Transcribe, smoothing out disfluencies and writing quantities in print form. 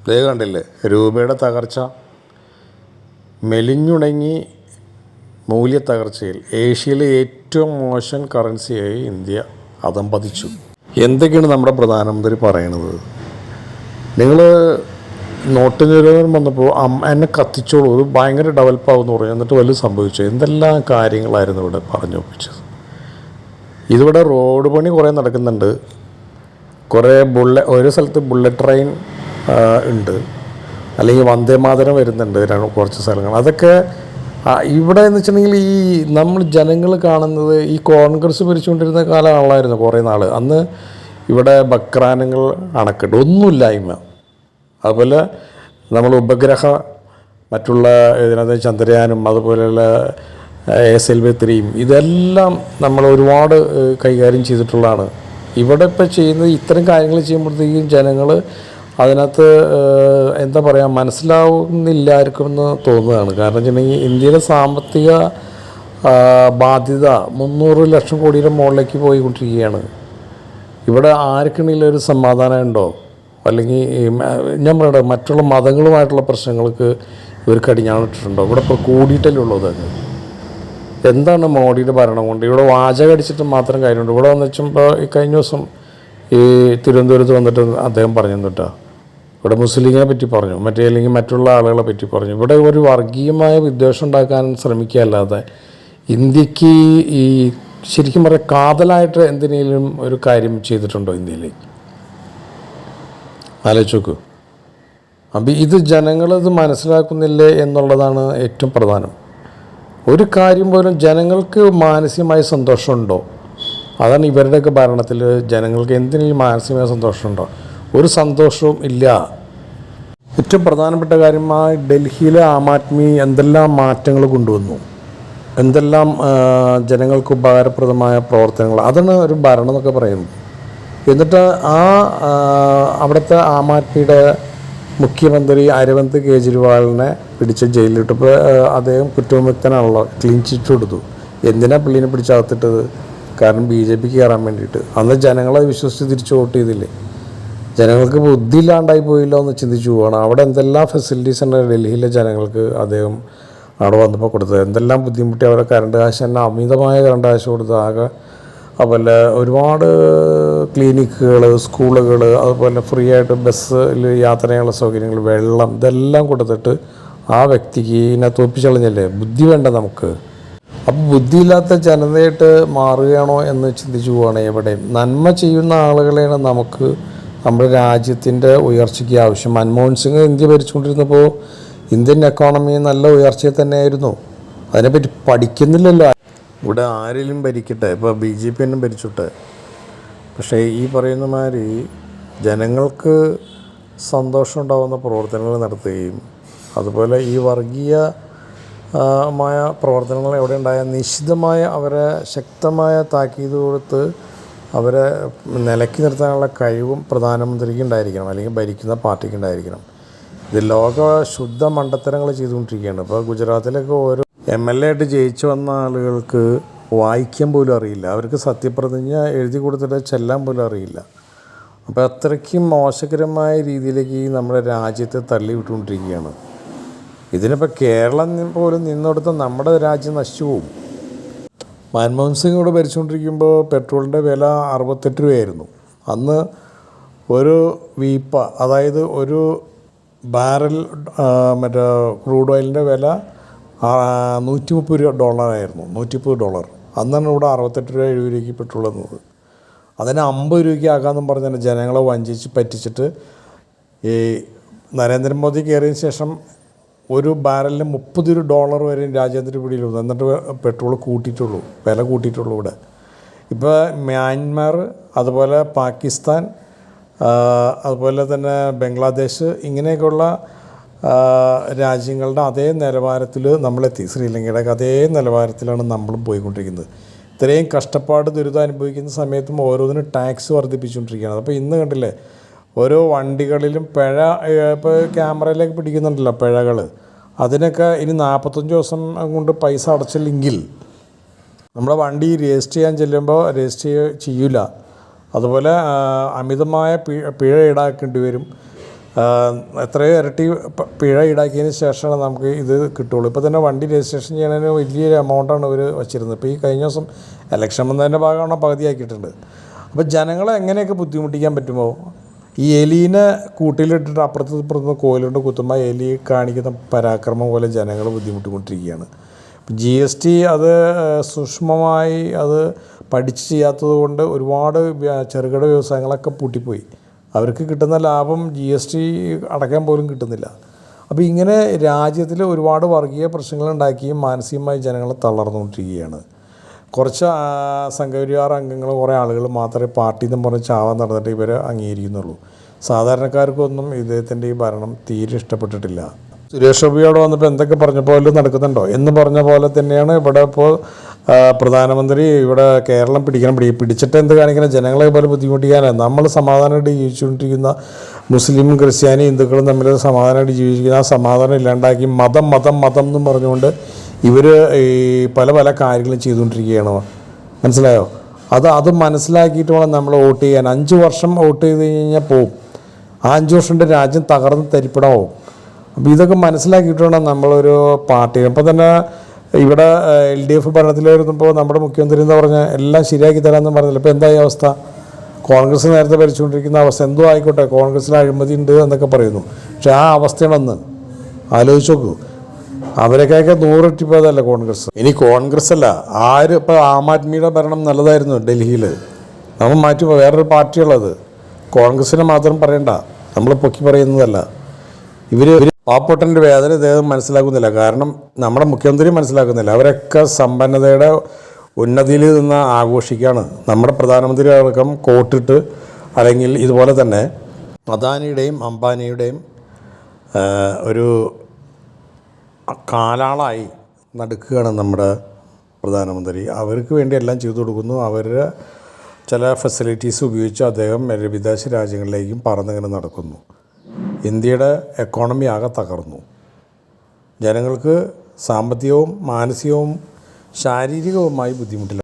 ദേ കണ്ടില്ലേ രൂപയുടെ തകർച്ച, മെലിഞ്ഞുണങ്ങി മൂല്യത്തകർച്ചയിൽ ഏഷ്യയിലെ ഏറ്റവും മോശം കറൻസിയായി ഇന്ത്യ അധംപതിച്ചു. എന്തൊക്കെയാണ് നമ്മുടെ പ്രധാനമന്ത്രി പറയണത്? നിങ്ങൾ നോട്ട് നിരോധനം വന്നപ്പോൾ എന്നെ കത്തിച്ചോളൂ, ഒരു ഭയങ്കര ഡെവലപ്പാകുമെന്ന് പറഞ്ഞു. എന്നിട്ട് വല്ലതും സംഭവിച്ചു? എന്തെല്ലാം കാര്യങ്ങളായിരുന്നു ഇവിടെ പറഞ്ഞു ഒപ്പിച്ചത്. ഇതിവിടെ റോഡ് പണി കുറേ നടക്കുന്നുണ്ട്, കുറേ ഒരു സ്ഥലത്ത് ബുള്ളറ്റ് ട്രെയിൻ ഉണ്ട്, അല്ലെങ്കിൽ വന്ദേമാതരം വരുന്നുണ്ട് കുറച്ച് സ്ഥലങ്ങൾ. അതൊക്കെ ഇവിടെ എന്ന് വെച്ചിട്ടുണ്ടെങ്കിൽ ഈ നമ്മൾ ജനങ്ങൾ കാണുന്നത് ഈ കോൺഗ്രസ് ഭരിച്ചുകൊണ്ടിരുന്ന കാലമാണല്ലായിരുന്നു കുറേ നാൾ. അന്ന് ഇവിടെ ബക്രാനങ്ങൾ അണക്കെട്ട് ഒന്നുമില്ലായ്മ. അതുപോലെ നമ്മൾ ഉപഗ്രഹ മറ്റുള്ള ഇതിനകത്ത് ചന്ദ്രയാനും അതുപോലെയുള്ള SLV-3 ഇതെല്ലാം നമ്മൾ ഒരുപാട് കൈകാര്യം ചെയ്തിട്ടുള്ളതാണ്. ഇവിടെ ഇപ്പോൾ ചെയ്യുന്നത് ഇത്തരം കാര്യങ്ങൾ ചെയ്യുമ്പോഴത്തേക്കും ജനങ്ങൾ അതിനകത്ത് എന്താ പറയുക മനസ്സിലാവുന്നില്ലായിരിക്കും എന്ന് തോന്നുകയാണ്. കാരണം വെച്ചിട്ടുണ്ടെങ്കിൽ ഇന്ത്യയിലെ സാമ്പത്തിക ബാധ്യത 300 ലക്ഷം കോടിയുടെ മുകളിലേക്ക് പോയിക്കൊണ്ടിരിക്കുകയാണ്. ഇവിടെ ആർക്കാണെങ്കിലും ഒരു സമാധാനം ഉണ്ടോ? അല്ലെങ്കിൽ ഞാൻ പറയട്ടെ, മറ്റുള്ള മതങ്ങളുമായിട്ടുള്ള പ്രശ്നങ്ങൾക്ക് ഇവർ കടിഞ്ഞാണിട്ടിട്ടുണ്ടോ? ഇവിടെ ഇപ്പോൾ കൂടിയിട്ടല്ലേ ഉള്ളത്. എന്താണ് മോഡിയുടെ ഭരണം കൊണ്ട്? ഇവിടെ വാചകം അടിച്ചിട്ട് മാത്രം കാര്യമുണ്ട്. ഇവിടെ വന്നു വെച്ചപ്പോൾ ഈ കഴിഞ്ഞ ദിവസം ഈ തിരുവനന്തപുരത്ത് വന്നിട്ട് അദ്ദേഹം പറഞ്ഞു കേട്ടോ, ഇവിടെ മുസ്ലിങ്ങളെ പറ്റി പറഞ്ഞു, അല്ലെങ്കിൽ മറ്റുള്ള ആളുകളെ പറ്റി പറഞ്ഞു. ഇവിടെ ഒരു വർഗീയമായ വിദ്വേഷം ഉണ്ടാക്കാൻ ശ്രമിക്കുകയല്ലാതെ ഇന്ത്യക്ക് ഈ ശരിക്കും പറയാം കാതലായിട്ട് എന്തിനേലും ഒരു കാര്യം ചെയ്തിട്ടുണ്ടോ ഇന്ത്യയിൽ? ആലോചിച്ച് നോക്കൂ. അപ്പം ഇത് ജനങ്ങളിത് മനസ്സിലാക്കുന്നില്ലേ എന്നുള്ളതാണ് ഏറ്റവും പ്രധാനം. ഒരു കാര്യം പോലും ജനങ്ങൾക്ക് മാനസികമായ സന്തോഷമുണ്ടോ? അതാണ് ഇവരുടെയൊക്കെ ഭരണത്തിൽ ജനങ്ങൾക്ക് എന്തിനും മാനസികമായ സന്തോഷമുണ്ടോ? ഒരു സന്തോഷവും ഇല്ല. ഏറ്റവും പ്രധാനപ്പെട്ട കാര്യമായി ഡൽഹിയിലെ ആം ആദ്മി എന്തെല്ലാം മാറ്റങ്ങൾ കൊണ്ടുവന്നു, എന്തെല്ലാം ജനങ്ങൾക്ക് ഉപകാരപ്രദമായ പ്രവർത്തനങ്ങൾ, അതാണ് ഒരു ഭരണം എന്നൊക്കെ പറയുന്നത്. എന്നിട്ട് അവിടുത്തെ ആം ആദ്മിയുടെ മുഖ്യമന്ത്രി അരവിന്ദ് കെജ്രിവാളിനെ പിടിച്ച് ജയിലിലിട്ടപ്പോൾ അദ്ദേഹം കുറ്റവിമുക്തനാണല്ലോ, ക്ലീൻ ചിറ്റ് കൊടുത്തു. എന്തിനാ പുള്ളീനെ പിടിച്ചകത്തിട്ടത്? കാരണം BJP കയറാൻ വേണ്ടിയിട്ട്. അന്ന് ജനങ്ങളെ വിശ്വസിച്ച് തിരിച്ച് വോട്ട് ചെയ്തില്ലേ? ജനങ്ങൾക്ക് ബുദ്ധി ഇല്ലാണ്ടായി പോയില്ലോ എന്ന് ചിന്തിച്ചു പോവുകയാണ്. അവിടെ എന്തെല്ലാം ഫെസിലിറ്റീസ് ഉണ്ട് ഡൽഹിയിലെ ജനങ്ങൾക്ക് അദ്ദേഹം അവിടെ വന്നപ്പോൾ കൊടുത്തത്. എന്തെല്ലാം ബുദ്ധിമുട്ടി അവരെ കറണ്ട് കാശ് തന്നെ അമിതമായ കറണ്ട് കാശ് കൊടുത്ത് ആകെ. അതുപോലെ ഒരുപാട് ക്ലിനിക്കുകൾ, സ്കൂളുകൾ, അതുപോലെ ഫ്രീ ആയിട്ട് ബസ്സിൽ യാത്ര ചെയ്യാനുള്ള സൗകര്യങ്ങൾ, വെള്ളം, ഇതെല്ലാം കൊടുത്തിട്ട് ആ വ്യക്തിക്ക് ഇതിനെ തോൽപ്പിച്ചളഞ്ഞല്ലേ? ബുദ്ധി വേണ്ട നമുക്ക്. അപ്പോൾ ബുദ്ധിയില്ലാത്ത ജനതയായിട്ട് മാറുകയാണോ എന്ന് ചിന്തിച്ചു പോവുകയാണ്. എവിടെയും നന്മ ചെയ്യുന്ന ആളുകളെയാണ് നമുക്ക് നമ്മുടെ രാജ്യത്തിൻ്റെ ഉയർച്ചയ്ക്ക് ആവശ്യം. മൻമോഹൻ സിംഗ് ഇന്ത്യ ഭരിച്ചുകൊണ്ടിരുന്നപ്പോൾ ഇന്ത്യൻ എക്കോണമി നല്ല ഉയർച്ചയിൽ തന്നെയായിരുന്നു. അതിനെപ്പറ്റി പഠിക്കുന്നില്ലല്ലോ. ഇവിടെ ആരെങ്കിലും ഭരിക്കട്ടെ, ഇപ്പോൾ BJP തന്നെ ഭരിച്ചോട്ടെ, പക്ഷേ ഈ പറയുന്ന മാതിരി ജനങ്ങൾക്ക് സന്തോഷം ഉണ്ടാകുന്ന പ്രവർത്തനങ്ങൾ നടത്തുകയും അതുപോലെ ഈ വർഗീയമായ പ്രവർത്തനങ്ങൾ എവിടെ ഉണ്ടായാൽ നിശ്ചിതമായ അവരെ ശക്തമായ താക്കീത് കൊടുത്ത് അവരെ നിലയ്ക്ക് നിർത്താനുള്ള കഴിവും പ്രധാനമന്ത്രിക്ക് ഉണ്ടായിരിക്കണം, അല്ലെങ്കിൽ ഭരിക്കുന്ന പാർട്ടിക്ക് ഉണ്ടായിരിക്കണം. ഇത് ലോക ശുദ്ധ മണ്ടത്തരങ്ങൾ ചെയ്തുകൊണ്ടിരിക്കുകയാണ്. ഇപ്പോൾ ഗുജറാത്തിലൊക്കെ ഓരോ MLA ആയിട്ട് ജയിച്ചു വന്ന ആളുകൾക്ക് വായിക്കാൻ പോലും അറിയില്ല. അവർക്ക് സത്യപ്രതിജ്ഞ എഴുതി കൊടുത്തിട്ട് ചെല്ലാൻ പോലും അറിയില്ല. അപ്പോൾ അത്രയ്ക്കും മോശകരമായ രീതിയിലേക്ക് നമ്മുടെ രാജ്യത്തെ തള്ളി വിട്ടുകൊണ്ടിരിക്കുകയാണ്. ഇതിനിപ്പോൾ കേരളം പോലും നിന്നെടുത്ത നമ്മുടെ രാജ്യം നശിച്ചു പോകും. മൻമോഹൻ സിംഗ് ഇവിടെ ഭരിച്ചുകൊണ്ടിരിക്കുമ്പോൾ പെട്രോളിൻ്റെ വില 68 രൂപയായിരുന്നു. അന്ന് ഒരു വീപ്പ, അതായത് ഒരു ബാരൽ മറ്റേ ക്രൂഡ് ഓയിലിൻ്റെ വില $130 $130. അന്നാണ് ഇവിടെ 68 രൂപ 70 രൂപയ്ക്ക് പെട്രോൾ എന്നത്. അതിനെ 50 രൂപയ്ക്ക് ആക്കാമെന്നും പറഞ്ഞാൽ ജനങ്ങളെ വഞ്ചിച്ച് പറ്റിച്ചിട്ട് ഈ നരേന്ദ്രമോദി കയറിയതിന് ശേഷം ഒരു ബാരലിന് $30 വരെ രാജ്യാന്തര പിടിയിലുള്ളൂ. എന്നിട്ട് പെട്രോൾ കൂട്ടിയിട്ടുള്ളൂ, വില കൂട്ടിയിട്ടുള്ളൂ ഇവിടെ. ഇപ്പോൾ മ്യാൻമാർ, അതുപോലെ പാകിസ്ഥാൻ, അതുപോലെ തന്നെ ബംഗ്ലാദേശ്, ഇങ്ങനെയൊക്കെയുള്ള രാജ്യങ്ങളുടെ അതേ നിലവാരത്തിൽ നമ്മളെത്തി. ശ്രീലങ്കയുടെ അതേ നിലവാരത്തിലാണ് നമ്മളും പോയിക്കൊണ്ടിരിക്കുന്നത്. ഇത്രയും കഷ്ടപ്പാട് ദുരിതം അനുഭവിക്കുന്ന സമയത്തും ഓരോന്നിനും ടാക്സ് വർദ്ധിപ്പിച്ചുകൊണ്ടിരിക്കുകയാണ്. അപ്പോൾ ഇന്ന് കണ്ടില്ലേ ഓരോ വണ്ടികളിലും പിഴ, ഇപ്പോൾ ക്യാമറയിലേക്ക് പിടിക്കുന്നുണ്ടല്ലോ പിഴകൾ, അതിനൊക്കെ ഇനി 45 ദിവസം കൊണ്ട് പൈസ അടച്ചില്ലെങ്കിൽ നമ്മുടെ വണ്ടി രജിസ്റ്റർ ചെയ്യാൻ ചെല്ലുമ്പോൾ രജിസ്റ്റർ ചെയ്യില്ല. അതുപോലെ അമിതമായ പിഴ ഈടാക്കേണ്ടി വരും. എത്രയോ ഇരട്ടി പിഴ ഈടാക്കിയതിന് ശേഷമാണ് നമുക്ക് ഇത് കിട്ടുള്ളൂ. ഇപ്പോൾ തന്നെ വണ്ടി രജിസ്ട്രേഷൻ ചെയ്യുന്നതിന് വലിയൊരു എമൗണ്ടാണ് ഇവർ വച്ചിരുന്നത്. ഇപ്പോൾ ഈ കഴിഞ്ഞ ദിവസം ഇലക്ഷൻ വന്നതിൻ്റെ ഭാഗമാണ് പകുതിയാക്കിയിട്ടുണ്ട്. അപ്പോൾ ജനങ്ങളെ എങ്ങനെയൊക്കെ ബുദ്ധിമുട്ടിക്കാൻ പറ്റുമോ, ഈ എലീനെ കൂട്ടിലിട്ടിട്ട് അപ്പുറത്ത് ഇപ്പുറത്ത് കോലുകൊണ്ട് കുത്തുമ്പോൾ എലി കാണിക്കുന്ന പരാക്രമം പോലെ ജനങ്ങൾ ബുദ്ധിമുട്ടിക്കൊണ്ടിരിക്കുകയാണ്. GST അത് സൂക്ഷ്മമായി അത് പഠിച്ച് ചെയ്യാത്തത് കൊണ്ട് ഒരുപാട് ചെറുകിട വ്യവസായങ്ങളൊക്കെ പൂട്ടിപ്പോയി. അവർക്ക് കിട്ടുന്ന ലാഭം GST അടയ്ക്കാൻ പോലും കിട്ടുന്നില്ല. അപ്പോൾ ഇങ്ങനെ രാജ്യത്തിൽ ഒരുപാട് വർഗീയ പ്രശ്നങ്ങളുണ്ടാക്കിയും മാനസികമായി ജനങ്ങളെ തളർന്നുകൊണ്ടിരിക്കുകയാണ്. കുറച്ച് സംഘപരിവാർ അംഗങ്ങൾ, കുറേ ആളുകൾ മാത്രമേ പാർട്ടി എന്ന് പറഞ്ഞ് ചാവാൻ നടന്നിട്ട് ഇവരെ അംഗീകരിക്കുന്നുള്ളൂ. സാധാരണക്കാർക്കൊന്നും ഇദ്ദേഹത്തിൻ്റെ ഈ ഭരണം തീരെ ഇഷ്ടപ്പെട്ടിട്ടില്ല. സുരേഷ് ഗോപിയോട് വന്നപ്പോൾ എന്തൊക്കെ പറഞ്ഞപ്പോൾ വല്ലതും നടക്കുന്നുണ്ടോ എന്ന് പറഞ്ഞ പോലെ തന്നെയാണ് ഇവിടെ ഇപ്പോൾ പ്രധാനമന്ത്രി ഇവിടെ കേരളം പിടിച്ചിട്ട് എന്ത് കാണിക്കണം, ജനങ്ങളെ പോലെ ബുദ്ധിമുട്ടിക്കാനാണ്. നമ്മൾ സമാധാനമായിട്ട് ജീവിച്ചുകൊണ്ടിരിക്കുന്ന മുസ്ലിം ക്രിസ്ത്യാനി ഹിന്ദുക്കളും തമ്മിൽ സമാധാനമായിട്ട് ജീവിച്ചിരിക്കുന്ന ആ സമാധാനം ഇല്ലാണ്ടാക്കി മതം മതം മതം എന്നും പറഞ്ഞുകൊണ്ട് ഇവർ ഈ പല പല കാര്യങ്ങളും ചെയ്തുകൊണ്ടിരിക്കുകയാണ്. മനസ്സിലായോ? അത് മനസ്സിലാക്കിയിട്ട് വേണം നമ്മൾ വോട്ട് ചെയ്യാൻ. 5 വർഷം വോട്ട് ചെയ്ത് കഴിഞ്ഞാൽ പോവും. ആ 5 വർഷത്തിൻ്റെ രാജ്യം തകർന്ന് തരിപ്പണമാവും. അപ്പോൾ ഇതൊക്കെ മനസ്സിലാക്കിയിട്ട് വേണം നമ്മളൊരു പാർട്ടി. ഇപ്പോൾ തന്നെ ഇവിടെ LDF ഭരണത്തിലായിരുന്നപ്പോൾ നമ്മുടെ മുഖ്യമന്ത്രി എന്ന് പറഞ്ഞാൽ എല്ലാം ശരിയാക്കി തരാമെന്ന് പറഞ്ഞില്ല. ഇപ്പോൾ എന്തായി അവസ്ഥ? കോൺഗ്രസ് നേരത്തെ ഭരിച്ചുകൊണ്ടിരിക്കുന്ന അവസ്ഥ എന്തോ ആയിക്കോട്ടെ, കോൺഗ്രസ്സിൽ അഴിമതി ഉണ്ട് എന്നൊക്കെ പറയുന്നു. പക്ഷേ ആ അവസ്ഥയാണെന്ന് ആലോചിച്ച് നോക്കൂ. അവരൊക്കെ 100 ഇരട്ടിപ്പോയതല്ല കോൺഗ്രസ്. ഇനി കോൺഗ്രസ് അല്ല ആര്, ഇപ്പോൾ ആം ആദ്മിയുടെ ഭരണം നല്ലതായിരുന്നു ഡൽഹിയിൽ, നമ്മൾ മാറ്റി വേറൊരു പാർട്ടിയുള്ളത്. കോൺഗ്രസ്സിനെ മാത്രം പറയണ്ട, നമ്മൾ പൊക്കി പറയുന്നതല്ല. ഇവർ പാവപ്പെട്ടൻ്റെ വേദന ഇദ്ദേഹം മനസ്സിലാക്കുന്നില്ല. കാരണം നമ്മുടെ മുഖ്യമന്ത്രി മനസ്സിലാക്കുന്നില്ല. അവരൊക്കെ സമ്പന്നതയുടെ ഉന്നതിയിൽ നിന്ന് ആഘോഷിക്കുകയാണ്. നമ്മുടെ പ്രധാനമന്ത്രി അടക്കം കോട്ടിട്ട്, അല്ലെങ്കിൽ ഇതുപോലെ തന്നെ അദാനിയുടെയും അംബാനിയുടെയും ഒരു കാലാളായി നടക്കുകയാണ് നമ്മുടെ പ്രധാനമന്ത്രി. അവർക്ക് വേണ്ടി എല്ലാം ചെയ്തു കൊടുക്കുന്നു. അവരുടെ ചില ഫെസിലിറ്റീസ് ഉപയോഗിച്ച് അദ്ദേഹം വിദേശ രാജ്യങ്ങളിലേക്കും പറന്നിങ്ങനെ നടക്കുന്നു. ഇന്ത്യയുടെ എക്കോണമി ആകെ തകർന്നു. ജനങ്ങൾക്ക് സാമ്പത്തികവും മാനസികവും ശാരീരികവുമായി ബുദ്ധിമുട്ടില്ല.